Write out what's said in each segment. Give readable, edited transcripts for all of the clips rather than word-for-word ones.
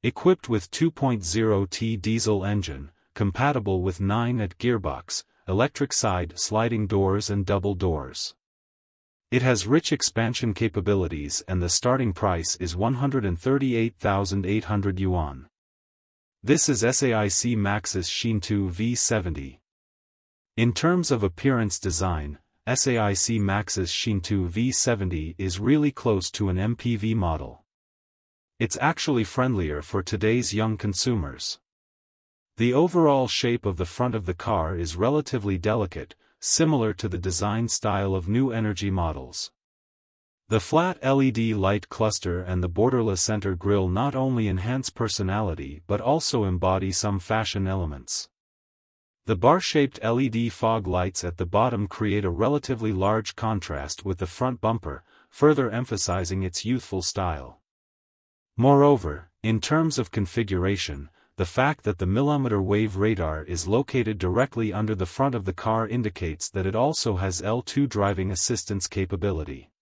Equipped with 2.0T diesel engine, compatible with 9-at gearbox, electric side sliding doors and double doors. It has rich expansion capabilities and the starting price is 138,800 yuan. This is SAIC MAXUS Xintu V70. In terms of appearance design, SAIC MAXUS Xintu V70 is really close to an MPV model. It's actually friendlier for today's young consumers. The overall shape of the front of the car is relatively delicate, similar to the design style of new energy models. The flat LED light cluster and the borderless center grille not only enhance personality but also embody some fashion elements. The bar-shaped LED fog lights at the bottom create a relatively large contrast with the front bumper, further emphasizing its youthful style. Moreover, in terms of configuration, the fact that the millimeter wave radar is located directly under the front of the car indicates that it also has L2 driving assistance capability.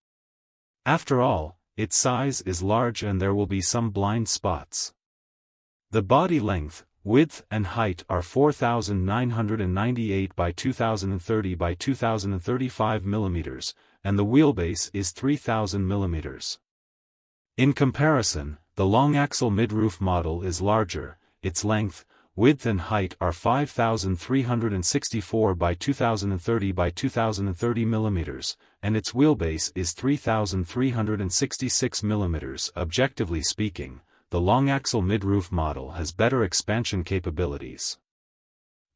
After all, its size is large and there will be some blind spots. The body length, width and height are 4,998 by 2030 by 2035 mm, and the wheelbase is 3,000 mm. In comparison, the long-axle mid-roof model is larger. Its length, width and height are 5,364 by 2030 by 2030 mm, and its wheelbase is 3,366 mm. Objectively speaking, the long-axle mid-roof model has better expansion capabilities.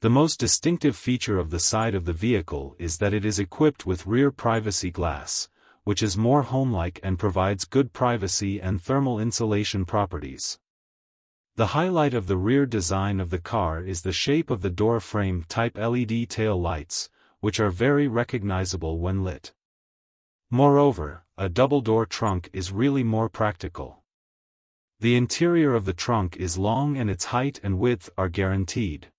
The most distinctive feature of the side of the vehicle is that it is equipped with rear privacy glass, which is more homelike and provides good privacy and thermal insulation properties. The highlight of the rear design of the car is the shape of the door frame type LED tail lights, which are very recognizable when lit. Moreover, a double-door trunk is really more practical. The interior of the trunk is long and its height and width are guaranteed.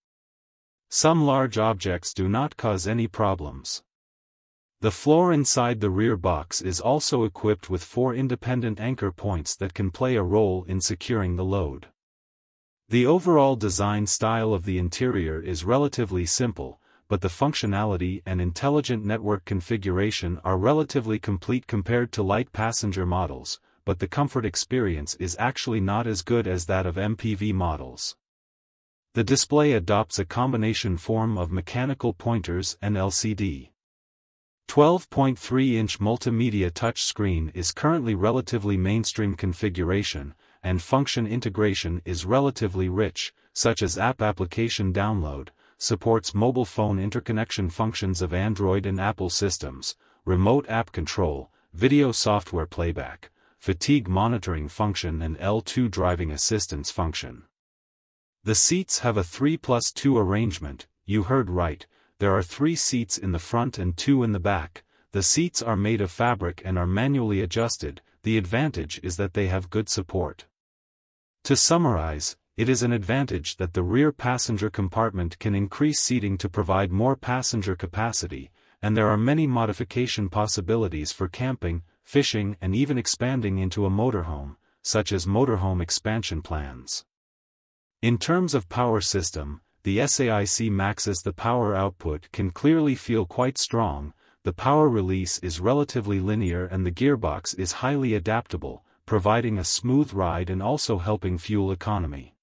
Some large objects do not cause any problems. The floor inside the rear box is also equipped with 4 independent anchor points that can play a role in securing the load. The overall design style of the interior is relatively simple, but the functionality and intelligent network configuration are relatively complete compared to light passenger models, but the comfort experience is actually not as good as that of MPV models. The display adopts a combination form of mechanical pointers and LCD. 12.3-inch multimedia touchscreen is currently relatively mainstream configuration, and function integration is relatively rich, such as app application download, supports mobile phone interconnection functions of Android and Apple systems, remote app control, video software playback, fatigue monitoring function and L2 driving assistance function. The seats have a 3+2 arrangement. You heard right, there are 3 seats in the front and 2 in the back. The seats are made of fabric and are manually adjusted. The advantage is that they have good support. To summarize, it is an advantage that the rear passenger compartment can increase seating to provide more passenger capacity, and there are many modification possibilities for camping, fishing and even expanding into a motorhome, such as motorhome expansion plans. In terms of power system, the SAIC MAXUS the power output can clearly feel quite strong, the power release is relatively linear and the gearbox is highly adaptable, providing a smooth ride and also helping fuel economy.